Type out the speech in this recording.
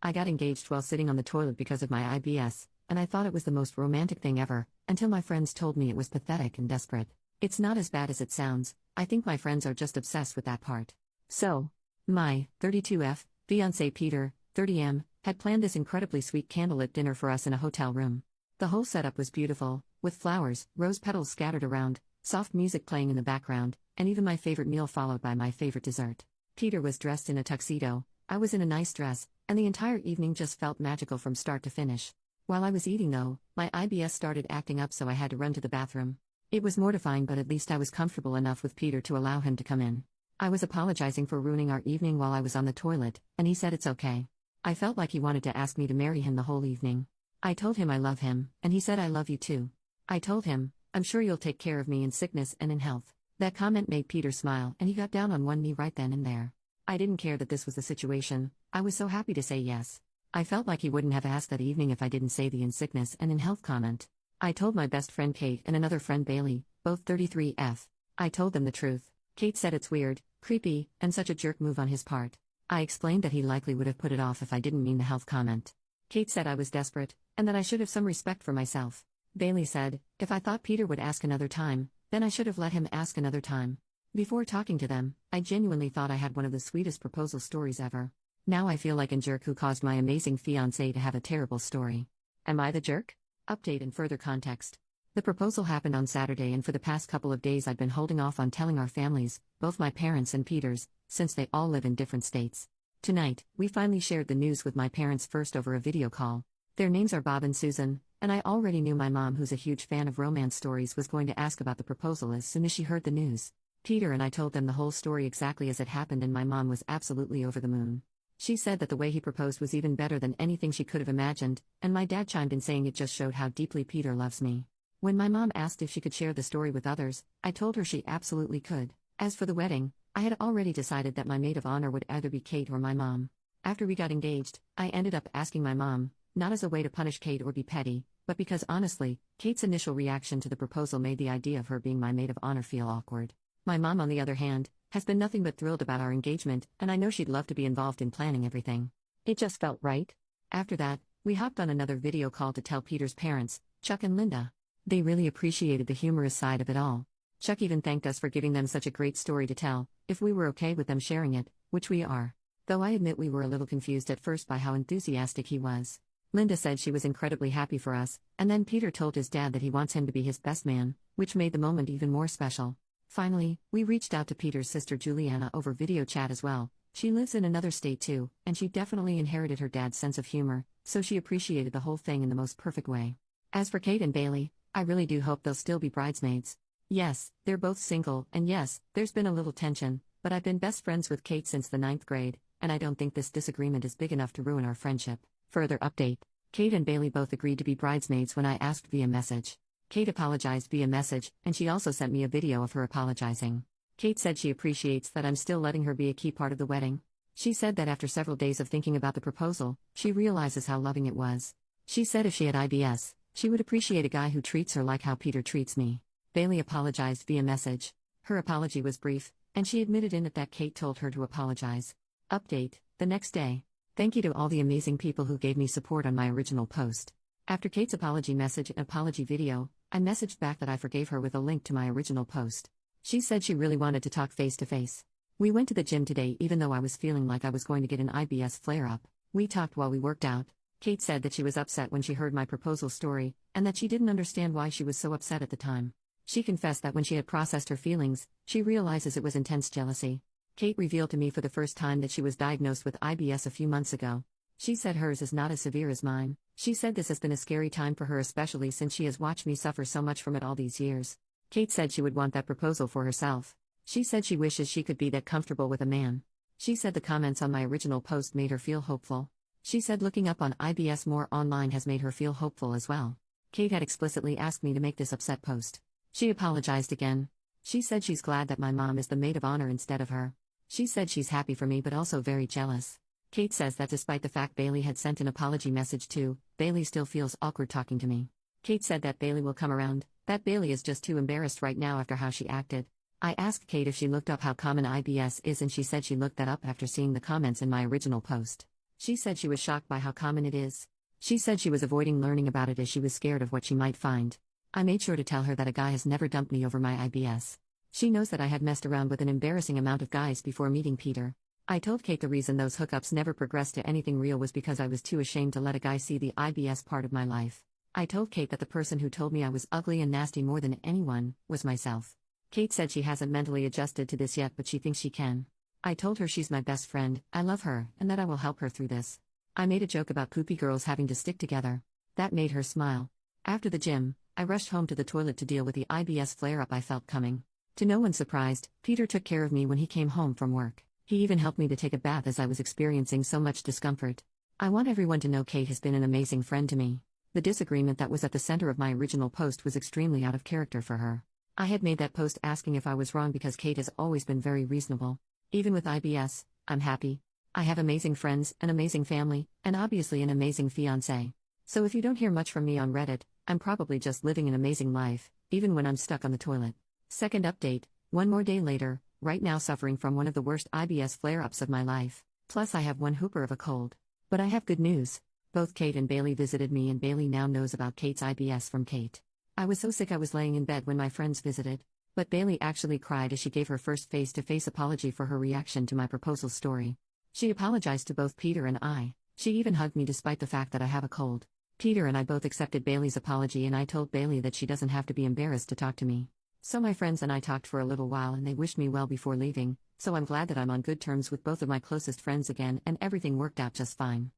I got engaged while sitting on the toilet because of my IBS, and I thought it was the most romantic thing ever, until my friends told me it was pathetic and desperate. It's not as bad as it sounds. I think my friends are just obsessed with that part. So, my 32F fiancé Peter, 30M, had planned this incredibly sweet candlelit dinner for us in a hotel room. The whole setup was beautiful, with flowers, rose petals scattered around, soft music playing in the background, and even my favorite meal followed by my favorite dessert. Peter was dressed in a tuxedo, I was in a nice dress, and the entire evening just felt magical from start to finish. While I was eating though, my IBS started acting up, so I had to run to the bathroom. It was mortifying, but at least I was comfortable enough with Peter to allow him to come in. I was apologizing for ruining our evening while I was on the toilet, and he said it's okay. I felt like he wanted to ask me to marry him the whole evening. I told him I love him, and he said I love you too. I told him, I'm sure you'll take care of me in sickness and in health. That comment made Peter smile, and he got down on one knee right then and there. I didn't care that this was the situation. I was so happy to say yes. I felt like he wouldn't have asked that evening if I didn't say the in sickness and in health comment. I told my best friend Kate and another friend Bailey, both 33F. I told them the truth. Kate said it's weird, creepy, and such a jerk move on his part. I explained that he likely would have put it off if I didn't mean the health comment. Kate said I was desperate, and that I should have some respect for myself. Bailey said, if I thought Peter would ask another time, then I should have let him ask another time. Before talking to them, I genuinely thought I had one of the sweetest proposal stories ever. Now I feel like a jerk who caused my amazing fiancé to have a terrible story. Am I the jerk? Update and further context. The proposal happened on Saturday, and for the past couple of days I'd been holding off on telling our families, both my parents and Peter's, since they all live in different states. Tonight, we finally shared the news with my parents first over a video call. Their names are Bob and Susan, and I already knew my mom, who's a huge fan of romance stories, was going to ask about the proposal as soon as she heard the news. Peter and I told them the whole story exactly as it happened, and my mom was absolutely over the moon. She said that the way he proposed was even better than anything she could have imagined, and my dad chimed in saying it just showed how deeply Peter loves me. When my mom asked if she could share the story with others, I told her she absolutely could. As for the wedding, I had already decided that my maid of honor would either be Kate or my mom. After we got engaged, I ended up asking my mom, not as a way to punish Kate or be petty, but because honestly, Kate's initial reaction to the proposal made the idea of her being my maid of honor feel awkward. My mom, on the other hand, has been nothing but thrilled about our engagement, and I know she'd love to be involved in planning everything. It just felt right. After that, we hopped on another video call to tell Peter's parents, Chuck and Linda. They really appreciated the humorous side of it all. Chuck even thanked us for giving them such a great story to tell, if we were okay with them sharing it, which we are. Though I admit we were a little confused at first by how enthusiastic he was. Linda said she was incredibly happy for us, and then Peter told his dad that he wants him to be his best man, which made the moment even more special. Finally, we reached out to Peter's sister Juliana over video chat as well. She lives in another state too, and she definitely inherited her dad's sense of humor, so she appreciated the whole thing in the most perfect way. As for Kate and Bailey, I really do hope they'll still be bridesmaids. Yes, they're both single, and yes, there's been a little tension, but I've been best friends with Kate since the 9th grade, and I don't think this disagreement is big enough to ruin our friendship. Further update. Kate and Bailey both agreed to be bridesmaids when I asked via message. Kate apologized via message, and she also sent me a video of her apologizing. Kate said she appreciates that I'm still letting her be a key part of the wedding. She said that after several days of thinking about the proposal, she realizes how loving it was. She said if she had IBS, she would appreciate a guy who treats her like how Peter treats me. Bailey apologized via message. Her apology was brief, and she admitted in it that Kate told her to apologize. Update, the next day. Thank you to all the amazing people who gave me support on my original post. After Kate's apology message and apology video, I messaged back that I forgave her with a link to my original post. She said she really wanted to talk face to face. We went to the gym today even though I was feeling like I was going to get an IBS flare-up. We talked while we worked out. Kate said that she was upset when she heard my proposal story, and that she didn't understand why she was so upset at the time. She confessed that when she had processed her feelings, she realizes it was intense jealousy. Kate revealed to me for the first time that she was diagnosed with IBS a few months ago. She said hers is not as severe as mine. She said this has been a scary time for her, especially since she has watched me suffer so much from it all these years. Kate said she would want that proposal for herself. She said she wishes she could be that comfortable with a man. She said the comments on my original post made her feel hopeful. She said looking up on IBS more online has made her feel hopeful as well. Kate had explicitly asked me to make this upset post. She apologized again. She said she's glad that my mom is the maid of honor instead of her. She said she's happy for me but also very jealous. Kate says that despite the fact Bailey had sent an apology message too, Bailey still feels awkward talking to me. Kate said that Bailey will come around, that Bailey is just too embarrassed right now after how she acted. I asked Kate if she looked up how common IBS is, and she said she looked that up after seeing the comments in my original post. She said she was shocked by how common it is. She said she was avoiding learning about it as she was scared of what she might find. I made sure to tell her that a guy has never dumped me over my IBS. She knows that I had messed around with an embarrassing amount of guys before meeting Peter. I told Kate the reason those hookups never progressed to anything real was because I was too ashamed to let a guy see the IBS part of my life. I told Kate that the person who told me I was ugly and nasty more than anyone was myself. Kate said she hasn't mentally adjusted to this yet, but she thinks she can. I told her she's my best friend, I love her, and that I will help her through this. I made a joke about poopy girls having to stick together. That made her smile. After the gym, I rushed home to the toilet to deal with the IBS flare-up I felt coming. To no one's surprise, Peter took care of me when he came home from work. He even helped me to take a bath as I was experiencing so much discomfort. I want everyone to know Kate has been an amazing friend to me. The disagreement that was at the center of my original post was extremely out of character for her. I had made that post asking if I was wrong because Kate has always been very reasonable. Even with IBS, I'm happy. I have amazing friends, an amazing family, and obviously an amazing fiancé. So if you don't hear much from me on Reddit, I'm probably just living an amazing life, even when I'm stuck on the toilet. Second update, one more day later, right now suffering from one of the worst IBS flare-ups of my life. Plus I have one hooper of a cold. But I have good news. Both Kate and Bailey visited me, and Bailey now knows about Kate's IBS from Kate. I was so sick I was laying in bed when my friends visited. But Bailey actually cried as she gave her first face-to-face apology for her reaction to my proposal story. She apologized to both Peter and I. She even hugged me despite the fact that I have a cold. Peter and I both accepted Bailey's apology, and I told Bailey that she doesn't have to be embarrassed to talk to me. So my friends and I talked for a little while and they wished me well before leaving, so I'm glad that I'm on good terms with both of my closest friends again and everything worked out just fine.